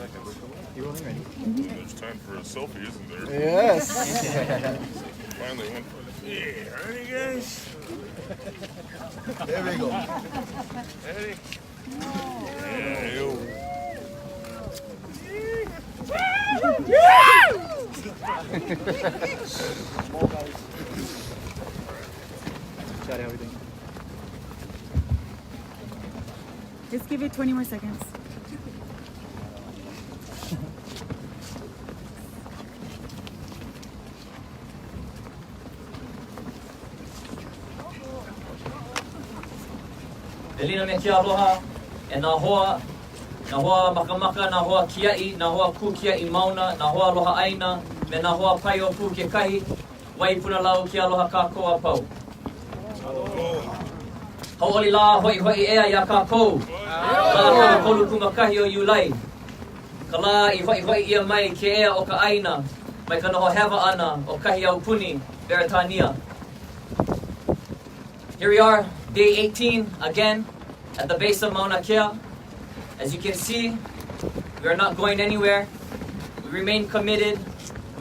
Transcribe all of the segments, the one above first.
There's time for a selfie, isn't there? Yes. Finally one for the... Yeah, ready guys? There we go. Ready? Yeah, yo. Sorry, everything. Just give it 20 more seconds. Delina me kia aloha, e nā hoa makamaka, nā hoa kiai, nā hoa ku kiai mauna, nā hoa aloha aina, me nā hoa pai o pu ke kahi, wai puna lau kia aloha kākou a pau. Hauoli la hoi ea ia kākou, la kona kolu kumakahi o Iulai. Ka la I hoi ia mai ke ea o ka aina, mai ka noho hewa ana o kahi au puni, Beretania. Here we are, day 18, again, at the base of Mauna Kea. As you can see, we are not going anywhere. We remain committed,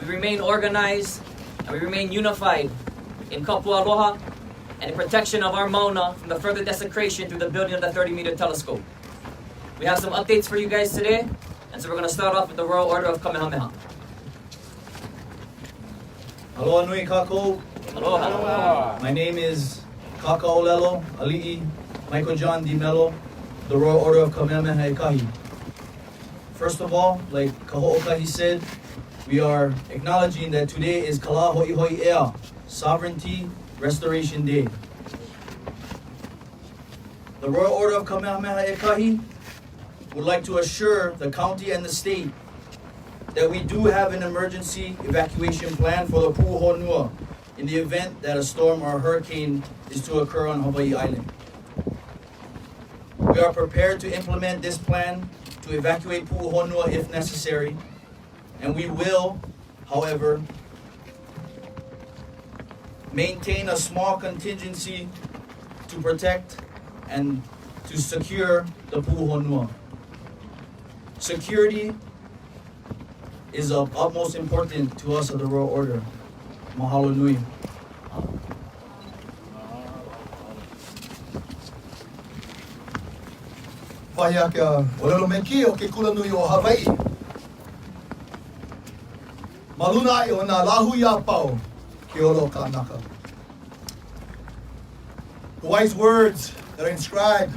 we remain organized, and we remain unified in Kapua Aloha and in protection of our Mauna from the further desecration through the building of the 30-meter telescope. We have some updates for you guys today, and so we're going to start off with the Royal Order of Kamehameha. Aloha nui kākou. Aloha. My name is Kakaolelo Ali'i Michael John D. Mello, the Royal Order of Kamehameha Ekahi. First of all, like Kaho'okahi said, we are acknowledging that today is Kala Ho'ihoi Ea, Sovereignty Restoration Day. The Royal Order of Kamehameha Ekahi would like to assure the county and the state that we do have an emergency evacuation plan for the Pu'uhonua in the event that a storm or a hurricane is to occur on Hawaii Island. We are prepared to implement this plan to evacuate Pu'uhonua if necessary, and we will, however, maintain a small contingency to protect and to secure the Pu'uhonua. Security is of utmost importance to us of the Royal Order. Mahalo nui. Whahia kia olelo me ki o ke kula nui o Hawaii. Maluna ai o nā lahu ia pau ke olo kānaka. The wise words that are inscribed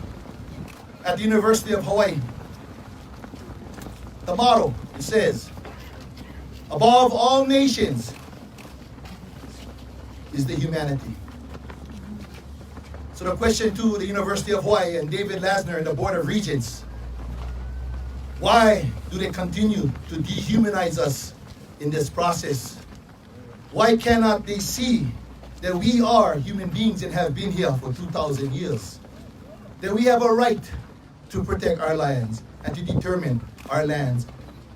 at the University of Hawaii. The motto, it says, above all nations is the humanity. So the question to the University of Hawaii and David Lasner and the Board of Regents, why do they continue to dehumanize us in this process? Why cannot they see that we are human beings and have been here for 2,000 years? That we have a right to protect our lands and to determine our lands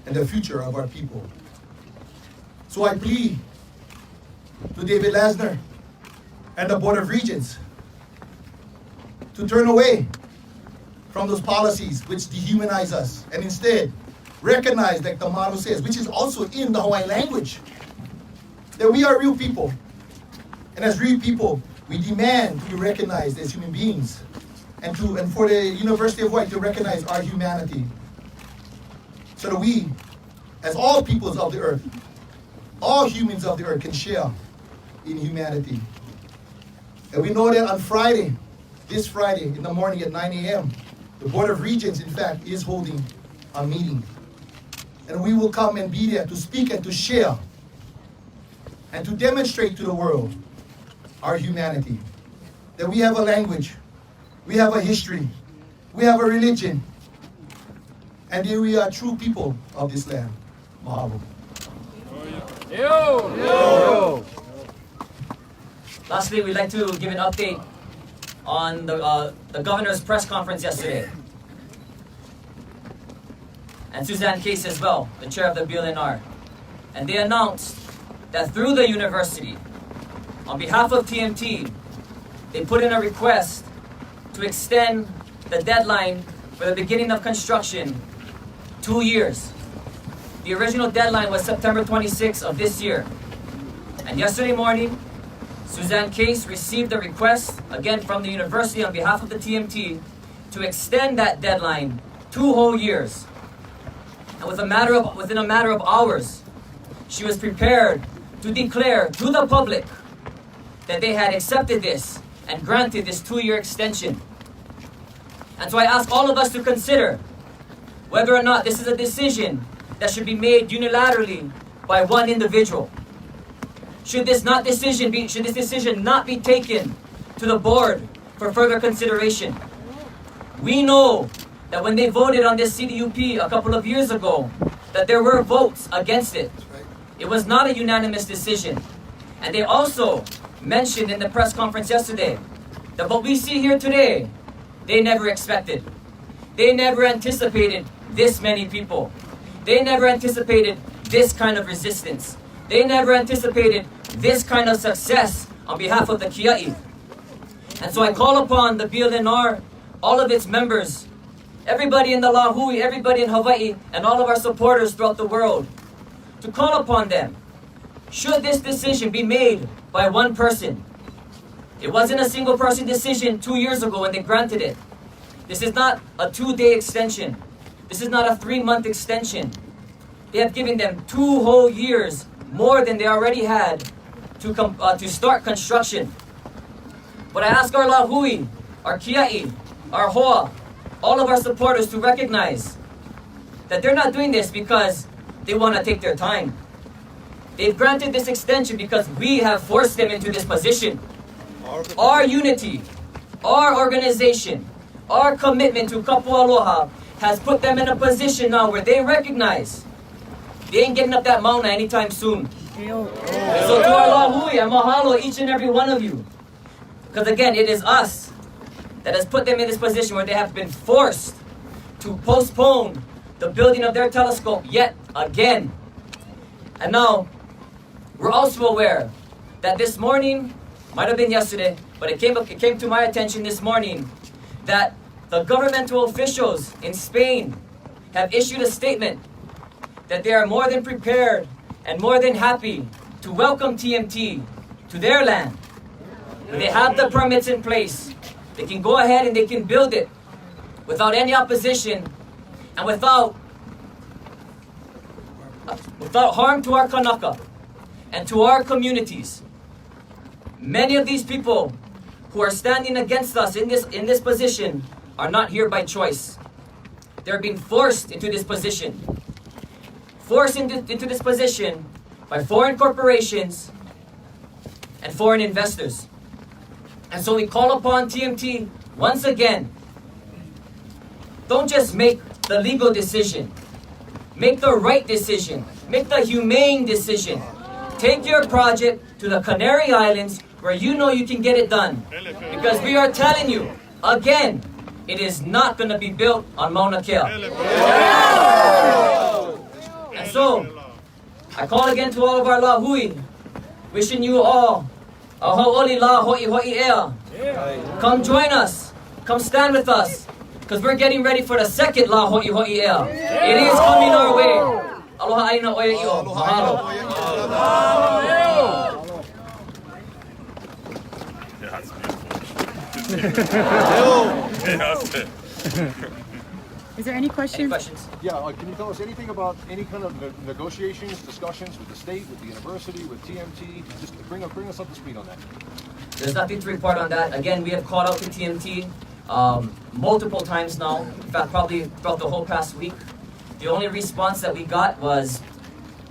and the future of our people. So I plead to David Lasner and the Board of Regents to turn away from those policies which dehumanize us and instead recognize, like the motto says, which is also in the Hawaiian language, that we are real people. And as real people, we demand to be recognized as human beings and for the University of Hawaii to recognize our humanity so that we, as all peoples of the earth, all humans of the earth can share in humanity. And we know that on Friday, this Friday in the morning at 9 a.m., the Board of Regents, in fact, is holding a meeting. And we will come and be there to speak and to share and to demonstrate to the world our humanity. That we have a language, we have a history, we have a religion, and that we are true people of this land. Mahalo. Yo! Lastly, we'd like to give an update on the governor's press conference yesterday. And Suzanne Case as well, the chair of the BLNR. And they announced that through the university, on behalf of TMT, they put in a request to extend the deadline for the beginning of construction 2 years. The original deadline was September 26th of this year. And yesterday morning, Suzanne Case received a request, again from the university on behalf of the TMT, to extend that deadline 2 whole years. And within a matter of hours, she was prepared to declare to the public that they had accepted this and granted this 2-year extension. And so I ask all of us to consider whether or not this is a decision that should be made unilaterally by one individual. Should this decision not be taken to the board for further consideration? We know that when they voted on this CDUP a couple of years ago, that there were votes against it. It was not a unanimous decision. And they also mentioned in the press conference yesterday that what we see here today, they never expected. They never anticipated this many people. They never anticipated this kind of resistance. They never anticipated this kind of success on behalf of the Kia'i. And so I call upon the BLNR, all of its members, everybody in the Lahui, everybody in Hawaii, and all of our supporters throughout the world, to call upon them. Should this decision be made by one person? It wasn't a single person decision 2 years ago when they granted it. This is not a 2-day extension. This is not a 3-month extension. They have given them 2 whole years, more than they already had, to start construction. But I ask our Lahui, our Kia'i, our Hoa, all of our supporters to recognize that they're not doing this because they want to take their time. They've granted this extension because we have forced them into this position. Our unity, our organization, our commitment to Kapua Aloha has put them in a position now where they recognize they ain't getting up that mountain anytime soon. So to our Lahui, I mahalo each and every one of you. Because again, it is us that has put them in this position where they have been forced to postpone the building of their telescope yet again. And now, we're also aware that this morning, might have been yesterday, but it came to my attention this morning that the governmental officials in Spain have issued a statement that they are more than prepared and more than happy to welcome TMT to their land. They have the permits in place. They can go ahead and they can build it without any opposition and without harm to our Kanaka and to our communities. Many of these people who are standing against us in this position are not here by choice. They're being forced into this position. Forced into this position by foreign corporations and foreign investors. And so we call upon TMT once again. Don't just make the legal decision. Make the right decision. Make the humane decision. Take your project to the Canary Islands where you know you can get it done. Because we are telling you, again, it is not going to be built on Mauna Kea. And so, I call again to all of our Lahui, wishing you all a hau'oli la ho'i ho'i ea. Come join us. Come stand with us. Because we're getting ready for the second la ho'i ho'i ea. It is coming our way. Aloha aina oia i'o. Mahalo. Is there any questions? Any questions? Yeah, can you tell us anything about any kind of negotiations, discussions with the state, with the university, with TMT? Just bring us up to speed on that. There's nothing to report on that. Again, we have called out to TMT multiple times now. In fact, probably throughout the whole past week. The only response that we got was,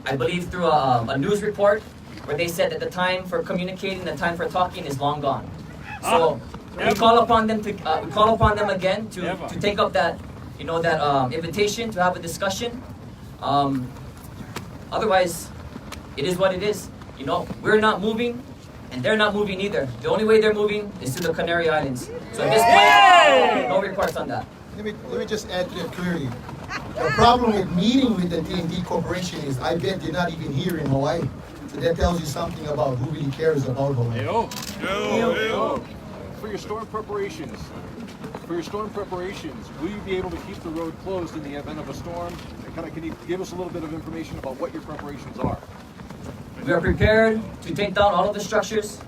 I believe, through a news report where they said that the time for communicating, the time for talking is long gone. So we call upon them again to take up that invitation to have a discussion. Otherwise, it is what it is. We're not moving, and they're not moving either. The only way they're moving is to the Canary Islands. So at this point, no reports on that. Let me just add to it clearly. The problem with meeting with the TMT Corporation is I bet they're not even here in Hawaii. So that tells you something about who really cares about Hawaii. For your storm preparations, For your storm preparations, will you be able to keep the road closed in the event of a storm? And can you give us a little bit of information about what your preparations are? We are prepared to take down all of the structures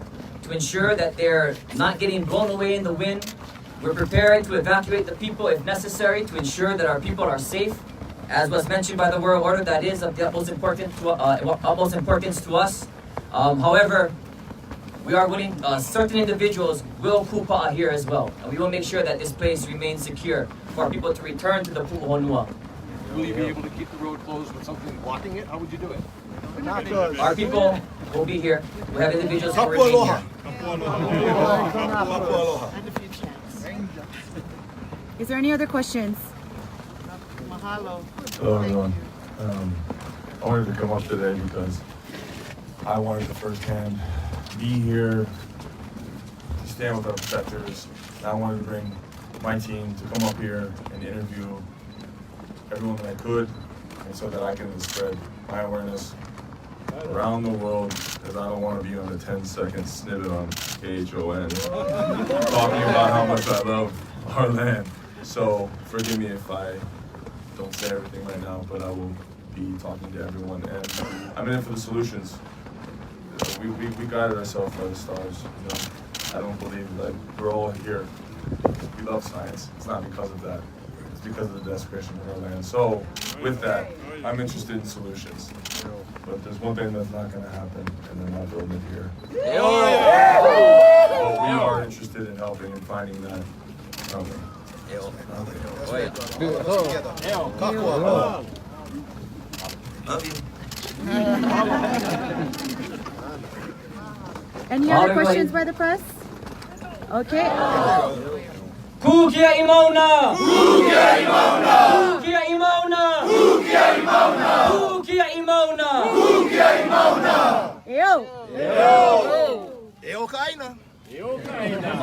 to ensure that they're not getting blown away in the wind. We're prepared to evacuate the people if necessary to ensure that our people are safe. As was mentioned by the World Order, that is of the utmost importance to us. However, we are willing, certain individuals will kupa'a here as well. And we will make sure that this place remains secure for our people to return to the Pu'uhonua. Will you be able to keep the road closed with something blocking it? How would you do it? Our people will be here. We have individuals who remain here. Is there any other questions? Hello everyone. I wanted to come up today because I wanted to firsthand be here to stand with our protectors. I wanted to bring my team to come up here and interview everyone that I could, and so that I can spread my awareness around the world, because I don't want to be on a 10-second snippet on KHON talking about how much I love our land. So forgive me if I don't say everything right now, but I will be talking to everyone, and I'm in it for the solutions. We guided ourselves by the stars. You know, I don't believe that we're all here. We love science. It's not because of that. It's because of the desecration of our land. So with that, I'm interested in solutions. But there's one thing that's not going to happen, and they're not building it here. But we are interested in helping and finding that something. Any other questions by the press? Okay. Kukia Imona! Kukia Imona! Kukia Imona! Kukia Imona! Kukia Imona! Kukia Imona! Yo.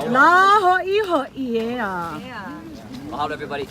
La ho iho yeah. Mahalo everybody.